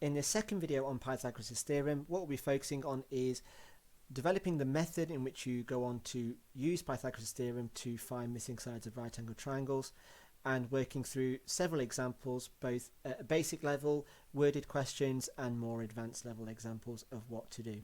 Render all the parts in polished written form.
In the second video on Pythagoras' theorem, what we'll be focusing on is developing the method in which you go on to use Pythagoras' theorem to find missing sides of right angled triangles, and working through several examples, both at a basic level, worded questions, and more advanced level examples of what to do.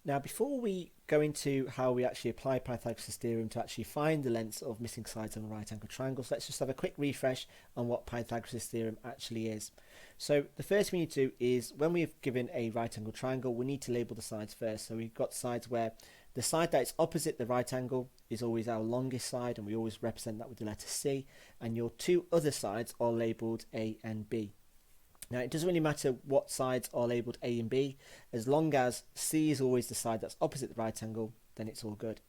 Now, before we go into how we actually apply Pythagoras' theorem to actually find the lengths of missing sides of a right angled triangle, let's just have a quick refresh on what Pythagoras' theorem actually is. So the first thing we need to do is, when we've given a right angled triangle, we need to label the sides first. So we've got sides where the side that is opposite the right angle is always our longest side, and we always represent that with the letter C, and your two other sides are labelled A and B. Now, it doesn't really matter what sides are labelled A and B, as long as C is always the side that's opposite the right angle, then it's all good.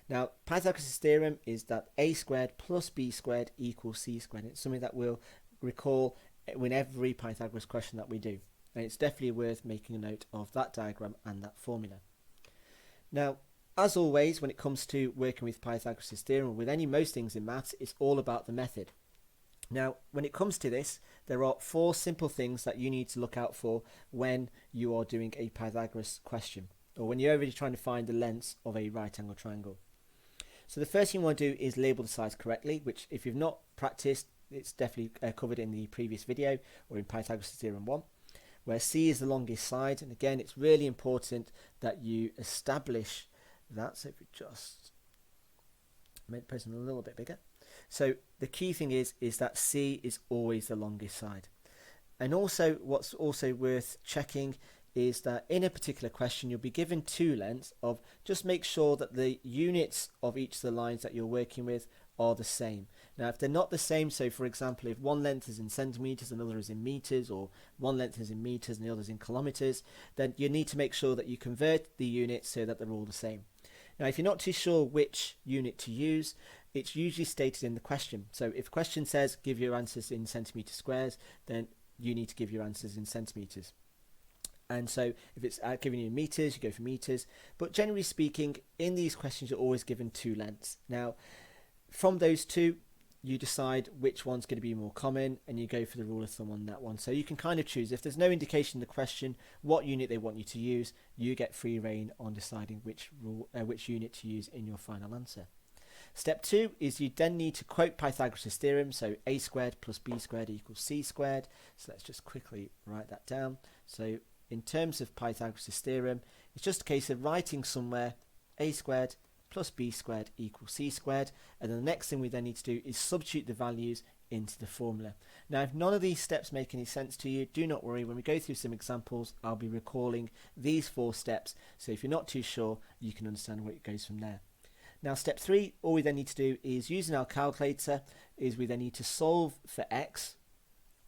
Now, Pythagoras' theorem is that A squared plus B squared equals C squared. It's something that we'll recall in every Pythagoras question that we do, and it's definitely worth making a note of that diagram and that formula. Now, as always, when it comes to working with Pythagoras' theorem, or with most things in maths, it's all about the method. Now, when it comes to this, there are four simple things that you need to look out for when you are doing a Pythagoras question, or when you're really trying to find the lengths of a right angled triangle. So the first thing you want to do is label the sides correctly, which if you've not practiced, it's definitely covered in the previous video or in Pythagoras' theorem 1, where C is the longest side. And again, it's really important that you establish that. So if we just make the person a little bit bigger. So the key thing is that C is always the longest side. And also, what's also worth checking is that in a particular question, you'll be given two lengths of, just make sure that the units of each of the lines that you're working with are the same. Now, if they're not the same, so for example, if one length is in centimeters, another is in meters, or one length is in meters and the other is in kilometers, then you need to make sure that you convert the units so that they're all the same. Now, if you're not too sure which unit to use, it's usually stated in the question. So if the question says give your answers in centimeter squares, then you need to give your answers in centimeters. And so if it's giving you meters, you go for meters. But generally speaking, in these questions, you're always given two lengths. Now, from those two, you decide which one's going to be more common, and you go for the rule of thumb on that one. So you can kind of choose. If there's no indication in the question what unit they want you to use, you get free reign on deciding which unit to use in your final answer. Step 2 is you then need to quote Pythagoras' theorem, so A squared plus B squared equals C squared. So let's just quickly write that down. So in terms of Pythagoras' theorem, it's just a case of writing somewhere A squared plus B squared equals C squared, and then the next thing we then need to do is substitute the values into the formula. Now, if none of these steps make any sense to you, do not worry. When we go through some examples, I'll be recalling these 4 steps, so if you're not too sure, you can understand where it goes from there. Now, step 3, all we then need to do is, using our calculator, is we then need to solve for x,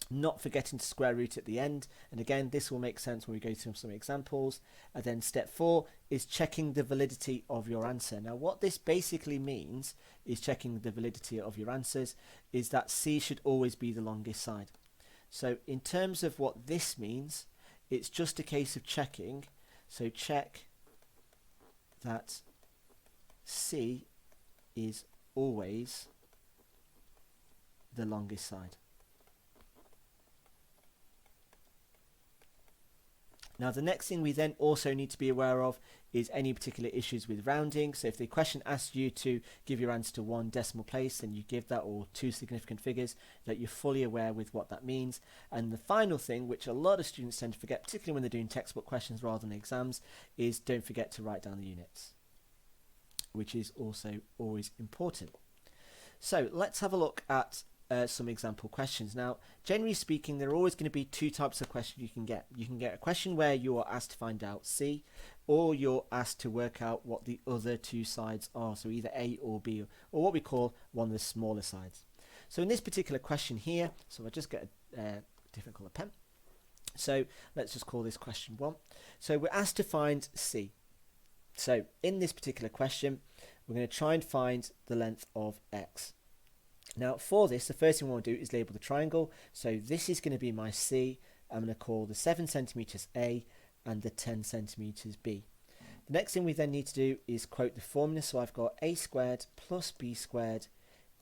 not forgetting to square root at the end. And again, this will make sense when we go through some examples. And then step 4 is checking the validity of your answer. Now, what this basically means is checking the validity of your answers is that C should always be the longest side. So in terms of what this means, it's just a case of checking. So check that C is always the longest side. Now, the next thing we then also need to be aware of is any particular issues with rounding. So if the question asks you to give your answer to 1 decimal place, then you give that, or 2 significant figures, that you're fully aware with what that means. And the final thing, which a lot of students tend to forget, particularly when they're doing textbook questions rather than exams, is don't forget to write down the units, which is also always important. So let's have a look at some example questions. Now, generally speaking, there are always going to be 2 types of questions you can get. You can get a question where you are asked to find out C, or you're asked to work out what the other 2 sides are, so either A or B, or what we call one of the smaller sides. So in this particular question here, so I'll just get a different colour pen. So let's just call this question 1. So we're asked to find C. So in this particular question, we're going to try and find the length of x. Now, for this, the first thing we want to do is label the triangle. So this is going to be my C. I'm going to call the 7 centimeters A and the 10 centimeters B. The next thing we then need to do is quote the formula. So I've got A squared plus B squared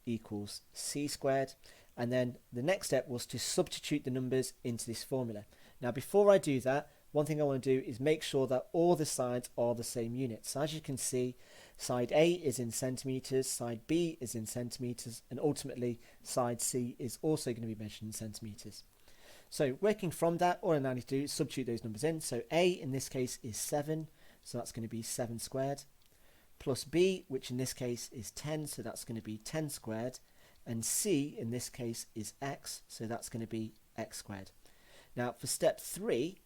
equals C squared. And then the next step was to substitute the numbers into this formula. Now before I do that, one thing I want to do is make sure that all the sides are the same units. So as you can see, side A is in centimetres, side B is in centimetres, and ultimately side C is also going to be measured in centimetres. So working from that, all I now need to do is substitute those numbers in. So A in this case is 7, so that's going to be 7 squared, plus B, which in this case is 10, so that's going to be 10 squared, and C in this case is X, so that's going to be X squared. Now for step 3,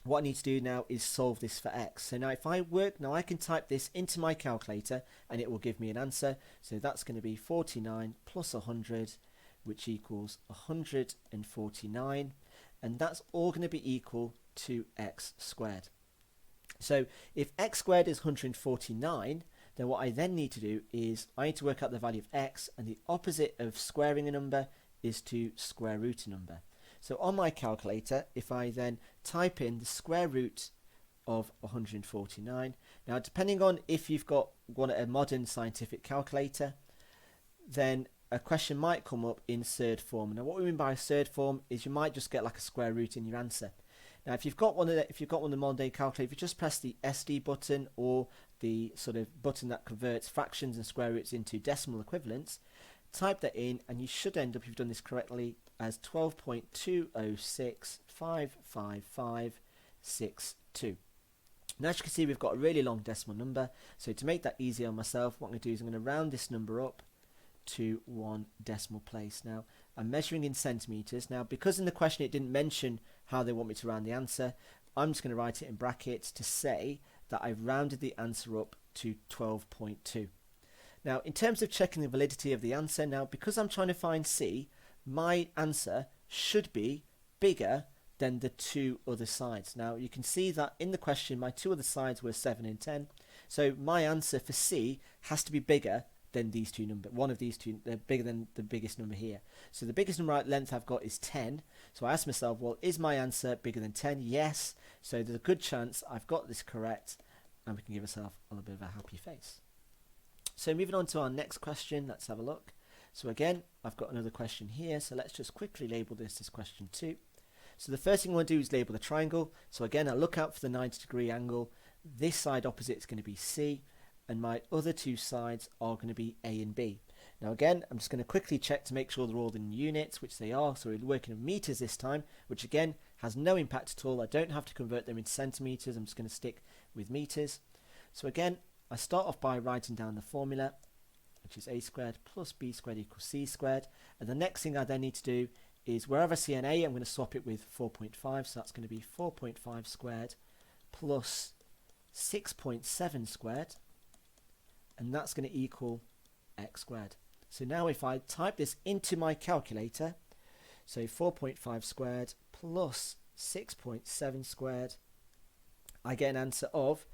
what I need to do now is solve this for X. So now if I work, now I can type this into my calculator and it will give me an answer. So that's going to be 49 plus 100, which equals 149, and that's all going to be equal to X squared. So if X squared is 149, then what I then need to do is I need to work out the value of X, and the opposite of squaring a number is to square root a number. So on my calculator, if I then type in the square root of 149, now depending on if you've got a modern scientific calculator, then a question might come up in third form. Now what we mean by third form is you might just get like a square root in your answer. Now if you've got one of the modern day calculators, if you just press the SD button or the sort of button that converts fractions and square roots into decimal equivalents, type that in and you should end up, if you've done this correctly, as 12.2065556.2. Now as you can see, we've got a really long decimal number, so to make that easier on myself, what I'm going to do is I'm going to round this number up to 1 decimal place. Now I'm measuring in centimetres. Now because in the question it didn't mention how they want me to round the answer, I'm just going to write it in brackets to say that I've rounded the answer up to 12.2. Now in terms of checking the validity of the answer, now because I'm trying to find C, my answer should be bigger than the two other sides. Now you can see that in the question my two other sides were 7 and 10, so my answer for C has to be bigger than these two numbers. One of these two, they're bigger than the biggest number here. So the biggest number length I've got is 10, so I asked myself, well, is my answer bigger than 10? Yes, so there's a good chance I've got this correct, and we can give ourselves a little bit of a happy face. So moving on to our next question, let's have a look. So again, I've got another question here, so let's just quickly label this as question 2. So the first thing I want to do is label the triangle. So again, I look out for the 90-degree angle. This side opposite is going to be C, and my other two sides are going to be A and B. Now again, I'm just going to quickly check to make sure they're all in units, which they are. So we're working in meters this time, which again has no impact at all. I don't have to convert them into centimeters. I'm just going to stick with meters. So again, I start off by writing down the formula, which is A squared plus B squared equals C squared. And the next thing I then need to do is wherever I see an A, I'm going to swap it with 4.5. So that's going to be 4.5 squared plus 6.7 squared. And that's going to equal X squared. So now if I type this into my calculator, so 4.5 squared plus 6.7 squared, I get an answer of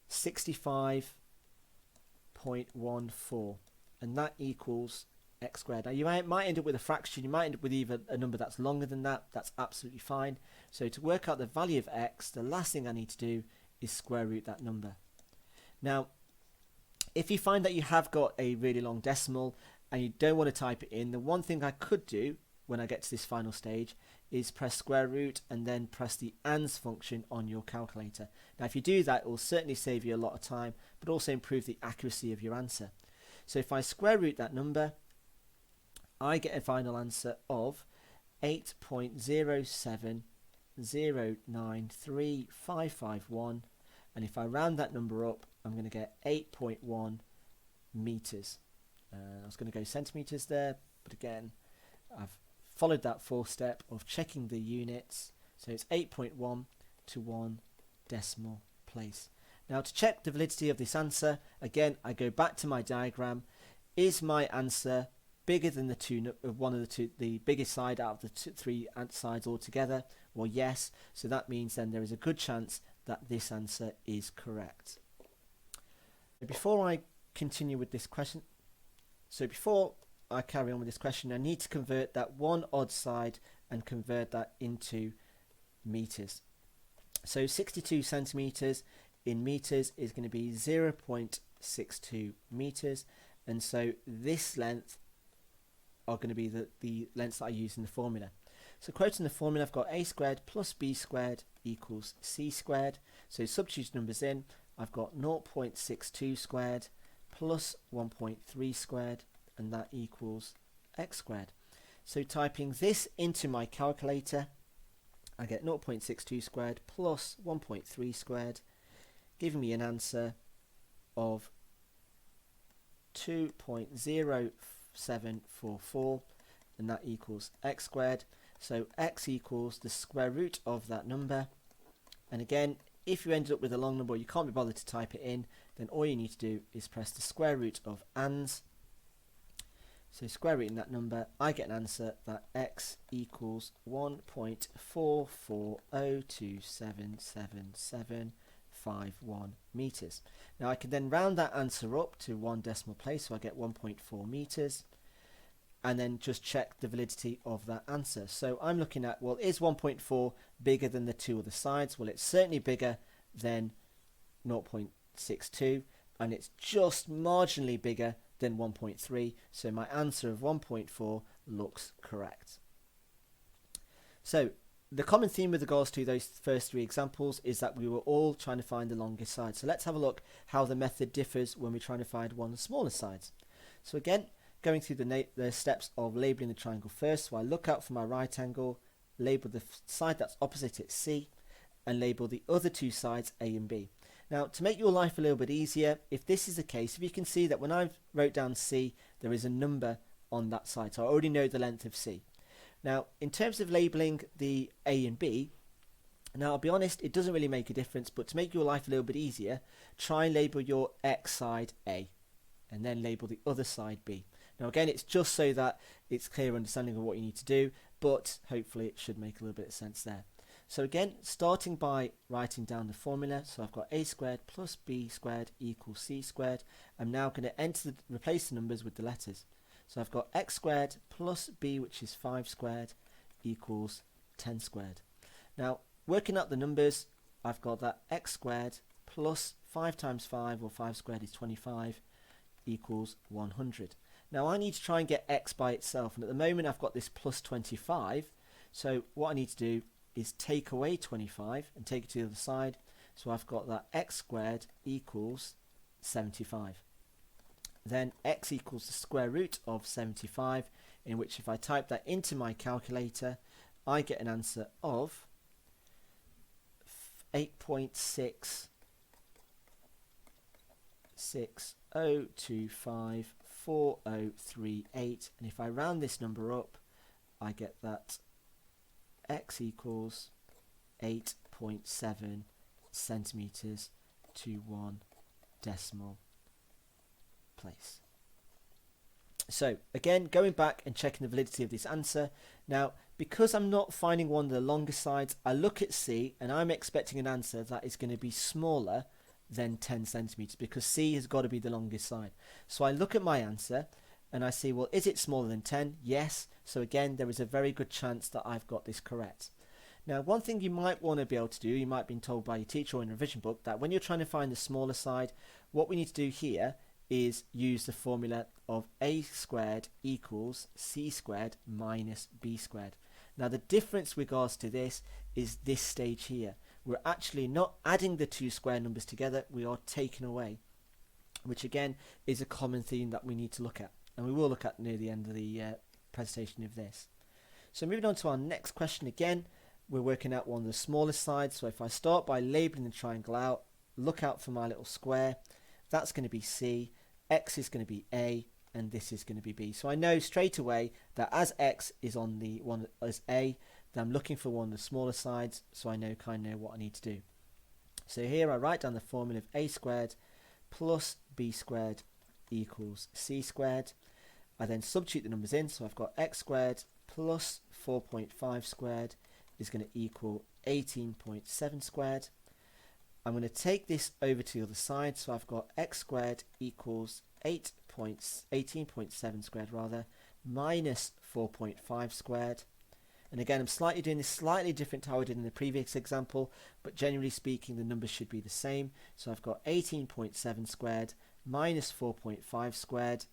65.14, and that equals X squared. Now you might end up with a fraction, you might end up with either a number that's longer than that, that's absolutely fine. So to work out the value of X, the last thing I need to do is square root that number. Now if you find that you have got a really long decimal and you don't want to type it in, the one thing I could do when I get to this final stage is press square root and then press the ANS function on your calculator. Now if you do that, it will certainly save you a lot of time, but also improve the accuracy of your answer. So if I square root that number, I get a final answer of 8.070935551, and if I round that number up, I'm going to get 8.1 meters. I was going to go centimeters there, but again, I've followed that 4th step of checking the units, so it's 8.1 to 1 decimal place. Now to check the validity of this answer, again I go back to my diagram. Is my answer bigger than the biggest side out of the three sides altogether? Well, yes, so that means then there is a good chance that this answer is correct. Before I continue with this question, before I carry on with this question, I need to convert that one odd side and convert that into meters. So 62 centimeters in meters is going to be 0.62 meters, and so this length are going to be the lengths that I use in the formula. So quoting the formula, I've got a squared plus b squared equals c squared. So substitute numbers in, I've got 0.62 squared plus 1.3 squared, and that equals x squared. So typing this into my calculator, I get 0.62 squared plus 1.3 squared, giving me an answer of 2.0744, and that equals x squared. So x equals the square root of that number. And again, if you ended up with a long number or you can't be bothered to type it in, then all you need to do is press the square root of ANDS. So square rooting that number, I get an answer that x equals 1.4402777751 meters. Now I can then round that answer up to one decimal place, so I get 1.4 meters, and then just check the validity of that answer. So I'm looking at, well, is 1.4 bigger than the two other sides? Well, it's certainly bigger than 0.62, and it's just marginally bigger than 1.3, so my answer of 1.4 looks correct. So the common theme with regards to those first three examples is that we were all trying to find the longest side. So let's have a look how the method differs when we're trying to find one of the smaller sides. So again, going through the steps of labelling the triangle first. So I look out for my right angle, label the side that's opposite it C, and label the other two sides A and B. Now, to make your life a little bit easier, if this is the case, if you can see that when I wrote down C, there is a number on that side, so I already know the length of C. Now, in terms of labelling the A and B, now I'll be honest, it doesn't really make a difference, but to make your life a little bit easier, try and label your X side A, and then label the other side B. Now again, it's just so that it's clear understanding of what you need to do, but hopefully it should make a little bit of sense there. So again, starting by writing down the formula, so I've got a squared plus b squared equals c squared. I'm now going to replace the numbers with the letters. So I've got x squared plus b, which is 5 squared, equals 10 squared. Now, working out the numbers, I've got that x squared plus 5 times 5, or 5 squared is 25, equals 100. Now I need to try and get x by itself, and at the moment I've got this plus 25, so what I need to do is take away 25 and take it to the other side. So I've got that x squared equals 75. Then x equals the square root of 75, in which if I type that into my calculator, I get an answer of 8.66025438, and if I round this number up, I get that x equals 8.7 centimeters to one decimal place. So again, going back and checking the validity of this answer. Now, because I'm not finding one of the longest sides, I look at C and I'm expecting an answer that is going to be smaller than 10 centimeters, because C has got to be the longest side. So I look at my answer and I see, well, is it smaller than 10? Yes. So again, there is a very good chance that I've got this correct. Now, one thing you might want to be able to do, you might have been told by your teacher or in a revision book, that when you're trying to find the smaller side, what we need to do here is use the formula of a squared equals c squared minus b squared. Now, the difference with regards to this is this stage here. We're actually not adding the two square numbers together, we are taking away, which again is a common theme that we need to look at, and we will look at near the end of the presentation of this. So moving on to our next question, again we're working out one of the smallest sides. So if I start by labelling the triangle out, look out for my little square, that's going to be C, X is going to be A, and this is going to be B. So I know straight away that as X is on the one as A, then I'm looking for one of the smaller sides, so I kind of know what I need to do. So here I write down the formula of a squared plus b squared equals c squared. I then substitute the numbers in, so I've got x squared plus 4.5 squared is going to equal 18.7 squared. I'm going to take this over to the other side, so I've got x squared equals 18.7 squared minus 4.5 squared. And again, I'm doing this slightly different to how I did in the previous example, but generally speaking the numbers should be the same. So I've got 18.7 squared minus 4.5 squared,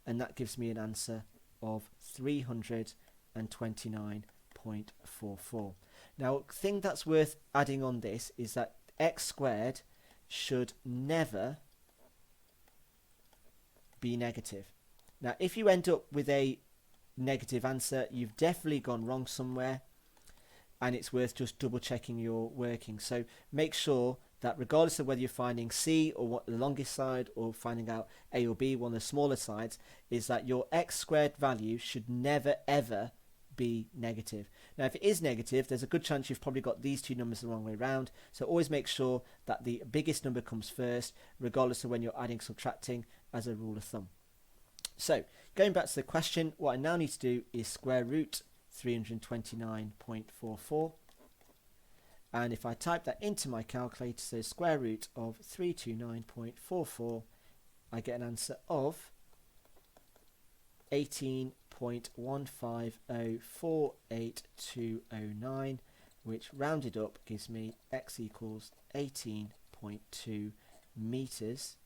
and that gives me an answer of 329.5 18.44. Now, thing that's worth adding on this is that x squared should never be negative. Now, if you end up with a negative answer, you've definitely gone wrong somewhere, and it's worth just double checking your working. So make sure that regardless of whether you're finding C or what the longest side or finding out A or B, one of the smaller sides, is that your x squared value should never ever be negative. Now, if it is negative, there's a good chance you've probably got these two numbers the wrong way around. So always make sure that the biggest number comes first, regardless of when you're adding, subtracting, as a rule of thumb. So going back to the question, what I now need to do is square root 329.44. And if I type that into my calculator, so square root of 329.44, I get an answer of 18.15048209, which rounded up gives me x equals 18.2 meters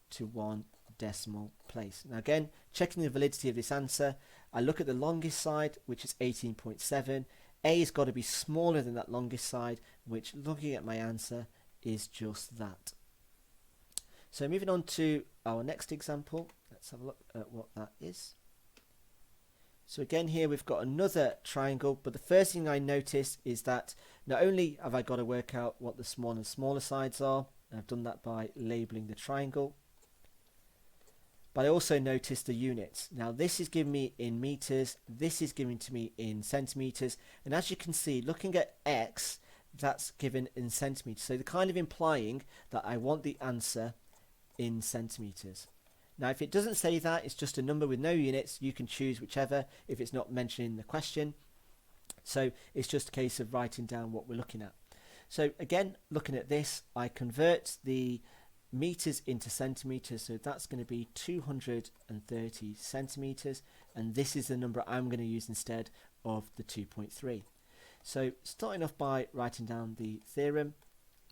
to 1 decimal place. Now again, checking the validity of this answer, I look at the longest side, which is 18.7. A has got to be smaller than that longest side, which, looking at my answer, is just that. So moving on to our next example, let's have a look at what that is. So again, here we've got another triangle, but the first thing I notice is that not only have I got to work out what the small and smaller sides are, and I've done that by labeling the triangle, but I also notice the units. Now this is giving me in meters, this is giving to me in centimeters, and as you can see, looking at x, that's given in centimeters. So they're kind of implying that I want the answer in centimeters. Now if it doesn't say that, it's just a number with no units, you can choose whichever if it's not mentioned in the question. So it's just a case of writing down what we're looking at. So again, looking at this, I convert the meters into centimeters, so that's going to be 230 centimeters, and this is the number I'm going to use instead of the 2.3. So starting off by writing down the theorem.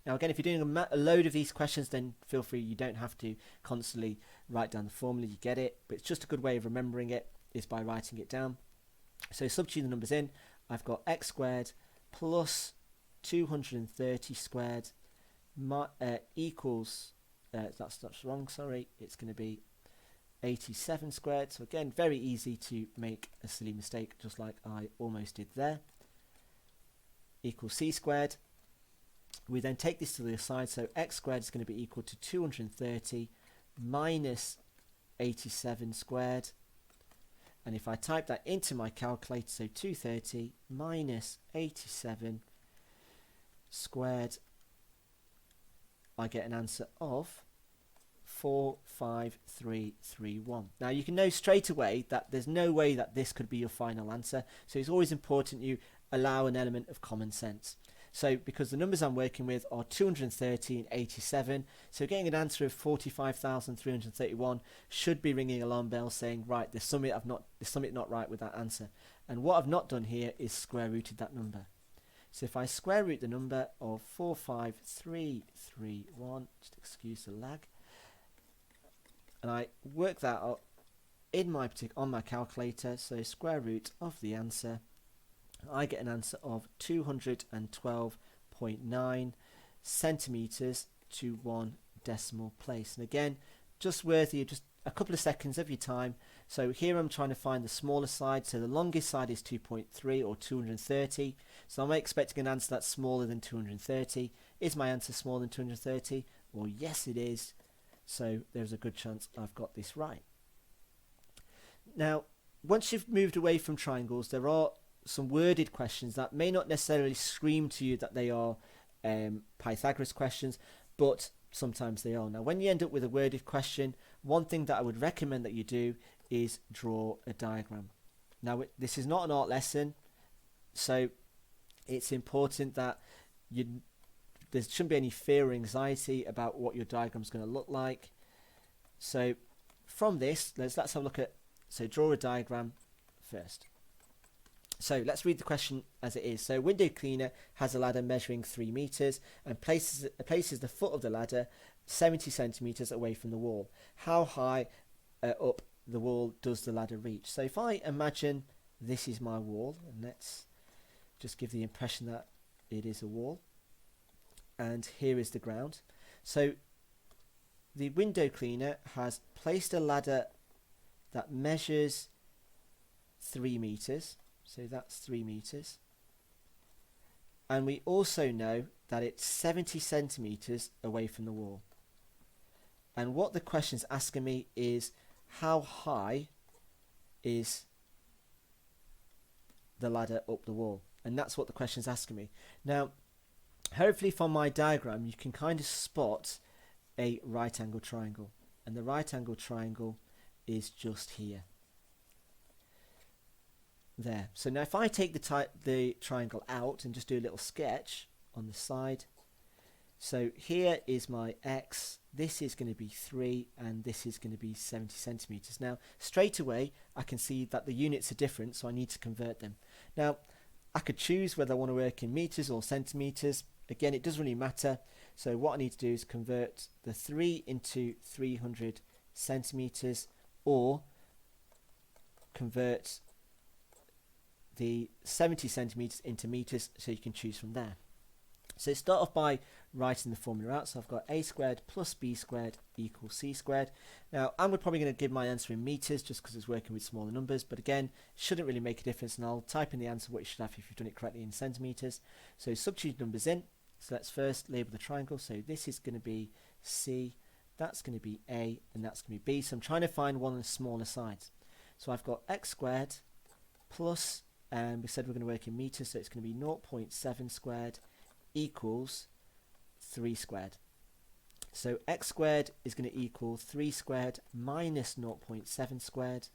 Now again, if you're doing a load of these questions, then feel free, you don't have to constantly write down the formula, you get it, but it's just a good way of remembering it is by writing it down. So substitute the numbers in, I've got x squared plus 230 squared equals that's wrong, sorry, it's going to be 87 squared. So again, very easy to make a silly mistake, just like I almost did there, equals c squared. We then take this to the other side, so x squared is going to be equal to 230 minus 87 squared, and if I type that into my calculator, so 230 minus 87 squared, I get an answer of 45331. Now you can know straight away that there's no way that this could be your final answer, so it's always important you allow an element of common sense. So because the numbers I'm working with are 230 and 87, so getting an answer of 45,331 should be ringing alarm bells saying, right, there's something not right with that answer. And what I've not done here is square rooted that number. So if I square root the number of 45331, just excuse the lag, and I work that out in on my calculator, so square root of the answer, I get an answer of 212.9 centimeters to 1 decimal place. And again, just worthy of just a couple of seconds of your time. So here I'm trying to find the smaller side, so the longest side is 2.3 or 230, so I'm expecting an answer that's smaller than 230. Is my answer smaller than 230? Well, yes it is, so there's a good chance I've got this right. Now once you've moved away from triangles, there are some worded questions that may not necessarily scream to you that they are Pythagoras questions, but sometimes they are. Now when you end up with a worded question, one thing that I would recommend that you do is draw a diagram. Now this is not an art lesson, so it's important that there shouldn't be any fear or anxiety about what your diagram is going to look like. So from this, let's have a look at, so draw a diagram first. So let's read the question as it is. So window cleaner has a ladder measuring 3 meters and places the foot of the ladder 70 centimeters away from the wall. How high up the wall does the ladder reach? So if I imagine this is my wall, and let's just give the impression that it is a wall. And here is the ground. So the window cleaner has placed a ladder that measures 3 meters. So that's 3 meters. And we also know that it's 70 centimeters away from the wall. And what the question's asking me is, how high is the ladder up the wall? And that's what the question's asking me. Now, hopefully from my diagram, you can kind of spot a right angle triangle. And the right angle triangle is just here. There. So now if I take the triangle out and just do a little sketch on the side. So here is my x, this is going to be 3, and this is going to be 70 centimeters. Now, straight away, I can see that the units are different, so I need to convert them. Now, I could choose whether I want to work in meters or centimeters. Again, it doesn't really matter. So what I need to do is convert the 3 into 300 centimeters, or convert the 70 centimeters into meters, so you can choose from there. So start off by writing the formula out. So I've got a squared plus b squared equals c squared. Now I'm probably going to give my answer in meters just because it's working with smaller numbers, but again, shouldn't really make a difference, and I'll type in the answer what you should have if you've done it correctly in centimeters. So substitute numbers in. So let's first label the triangle. So this is going to be c, that's going to be a, and that's going to be b. So I'm trying to find one of the smaller sides. So I've got x squared plus, and we said we're going to work in meters, so it's going to be 0.7 squared equals 3 squared. So x squared is going to equal 3 squared minus 0.7 squared.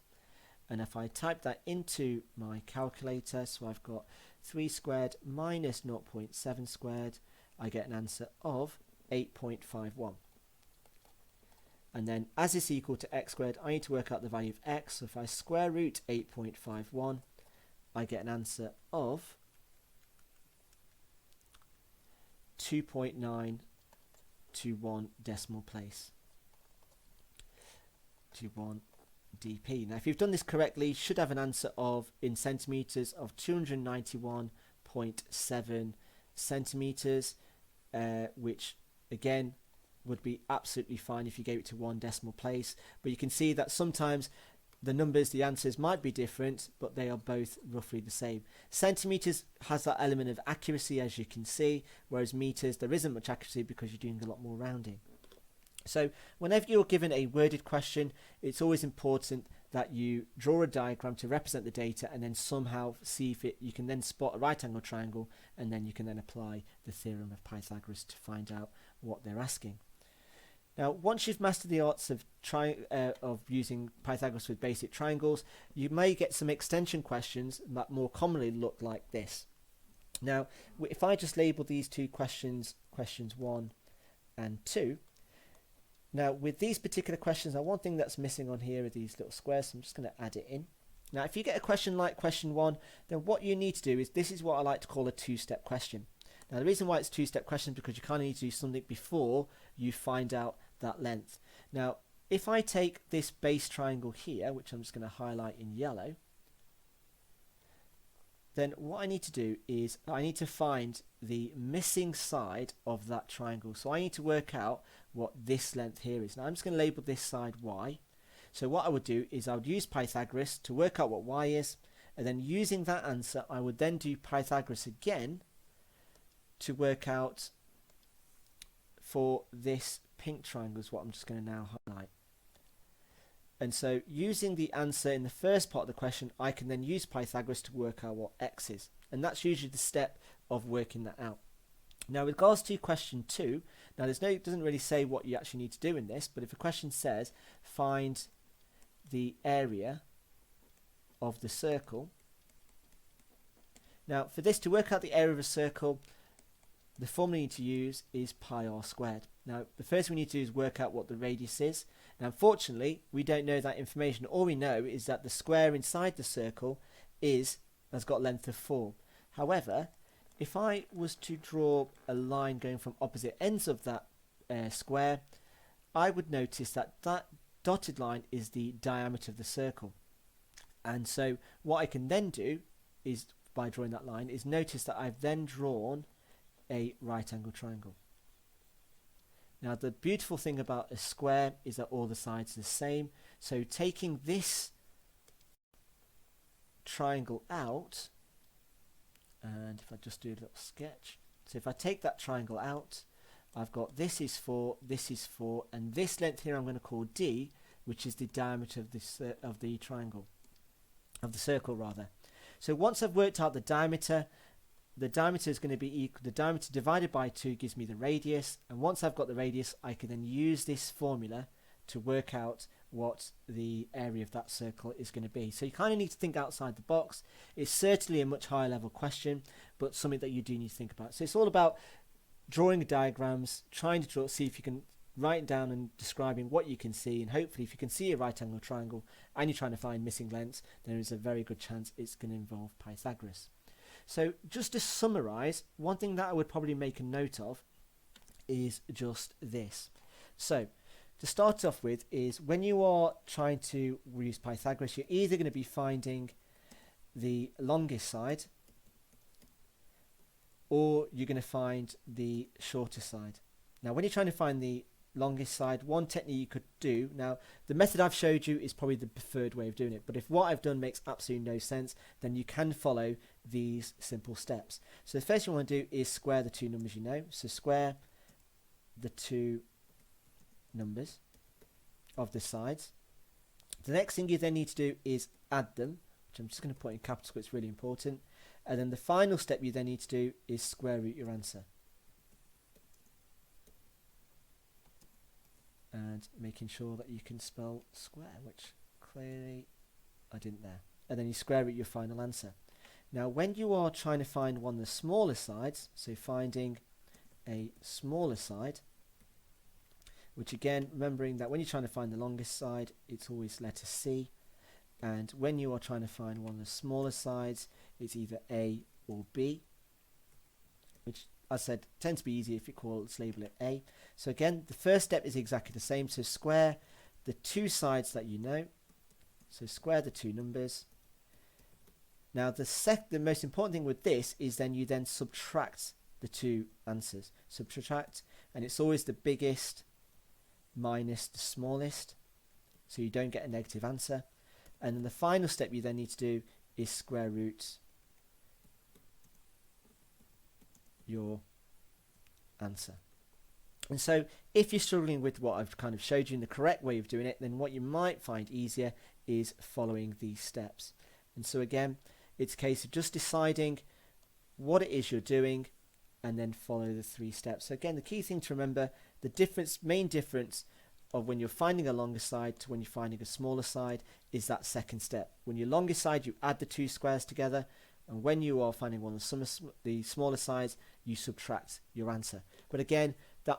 And if I type that into my calculator, so I've got 3 squared minus 0.7 squared, I get an answer of 8.51. And then as it's equal to x squared, I need to work out the value of x. So if I square root 8.51, I get an answer of 2.9 to 1 decimal place to 1 dp. Now if you've done this correctly, you should have an answer of, in centimeters, of 291.7 centimeters, which again would be absolutely fine if you gave it to 1 decimal place. But you can see that sometimes the numbers, the answers might be different, but they are both roughly the same. Centimeters has that element of accuracy, as you can see, whereas meters, there isn't much accuracy because you're doing a lot more rounding. So whenever you're given a worded question, it's always important that you draw a diagram to represent the data, and then somehow see if you can then spot a right angle triangle, and then you can then apply the theorem of Pythagoras to find out what they're asking. Now, once you've mastered the arts of using Pythagoras with basic triangles, you may get some extension questions that more commonly look like this. Now, if I just label these two questions, questions 1 and 2, now with these particular questions, now one thing that's missing on here are these little squares, so I'm just going to add it in. Now, if you get a question like question 1, then what you need to do is, this is what I like to call a two-step question. Now, the reason why it's a two-step question is because you kind of need to do something before you find out that length. Now, if I take this base triangle here, which I'm just going to highlight in yellow, then what I need to do is I need to find the missing side of that triangle. So I need to work out what this length here is. Now I'm just going to label this side y. So what I would do is I would use Pythagoras to work out what y is, and then using that answer I would then do Pythagoras again to work out for this pink triangle, is what I'm just going to now highlight. And so using the answer in the first part of the question, I can then use Pythagoras to work out what x is. And that's usually the step of working that out. Now with regards to question 2, now it doesn't really say what you actually need to do in this, but if a question says find the area of the circle. Now for this, to work out the area of a circle, the formula you need to use is pi r squared. Now the first thing we need to do is work out what the radius is. Now unfortunately we don't know that information. All we know is that the square inside the circle has got a length of 4. However, if I was to draw a line going from opposite ends of that square, I would notice that that dotted line is the diameter of the circle. And so what I can then do is by drawing that line is notice that I've then drawn a right angle triangle. Now the beautiful thing about a square is that all the sides are the same, so taking this triangle out, and if I just do a little sketch, so if I take that triangle out, I've got this is 4, and this length here I'm going to call D, which is the diameter of this of the triangle, of the circle rather. So once I've worked out the diameter is going to be equal, the diameter divided by 2 gives me the radius, and once I've got the radius I can then use this formula to work out what the area of that circle is going to be. So you kind of need to think outside the box. It's certainly a much higher level question, but something that you do need to think about. So it's all about drawing diagrams, trying to draw, see if you can write down and describing what you can see, and hopefully if you can see a right angle triangle and you're trying to find missing lengths, there is a very good chance it's going to involve Pythagoras. So just to summarize, one thing that I would probably make a note of is just this. So to start off with is when you are trying to use Pythagoras, you're either going to be finding the longest side or you're going to find the shorter side. Now when you're trying to find the longest side, one technique you could do, now the method I've showed you is probably the preferred way of doing it, but if what I've done makes absolutely no sense, then you can follow these simple steps. So the first thing you want to do is square the two numbers you know. So square the two numbers of the sides. The next thing you then need to do is add them, which I'm just going to put in capitals because it's really important, and then the final step you then need to do is square root your answer. And making sure that you can spell square, which clearly I didn't there. And then you square root your final answer. Now when you are trying to find one of the smaller sides, so finding a smaller side, which again, remembering that when you're trying to find the longest side, it's always letter C, and when you are trying to find one of the smaller sides, it's either A or B, which I said tends to be easier if you let's label it A. So again, the first step is exactly the same. So square the two sides that you know. So square the two numbers. Now the most important thing with this is then you then subtract the two answers. Subtract, and it's always the biggest minus the smallest, so you don't get a negative answer. And then the final step you then need to do is square root your answer. And so if you're struggling with what I've kind of showed you in the correct way of doing it, then what you might find easier is following these steps. And so again, it's a case of just deciding what it is you're doing and then follow the 3 steps. So again, the key thing to remember, the main difference of when you're finding a longer side to when you're finding a smaller side is that second step. When you're longest side, you add the 2 squares together, and when you are finding one of the smaller sides, you subtract your answer. But again,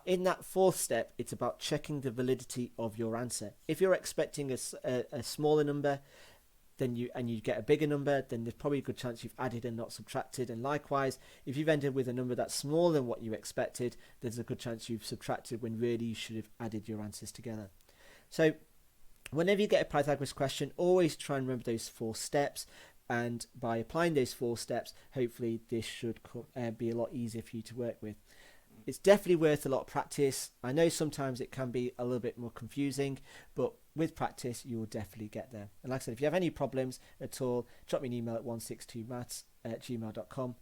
in that 4th step, it's about checking the validity of your answer. If you're expecting a smaller number, then you get a bigger number, then there's probably a good chance you've added and not subtracted. And likewise, if you've ended with a number that's smaller than what you expected, there's a good chance you've subtracted when really you should have added your answers together. So whenever you get a Pythagoras question, always try and remember those 4 steps. And by applying those 4 steps, hopefully this should be a lot easier for you to work with. It's definitely worth a lot of practice. I know sometimes it can be a little bit more confusing, but with practice you will definitely get there. And like I said, if you have any problems at all, drop me an email at 162maths@gmail.com.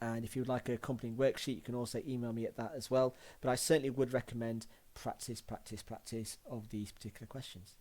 And if you would like a accompanying worksheet, you can also email me at that as well. But I certainly would recommend practice of these particular questions.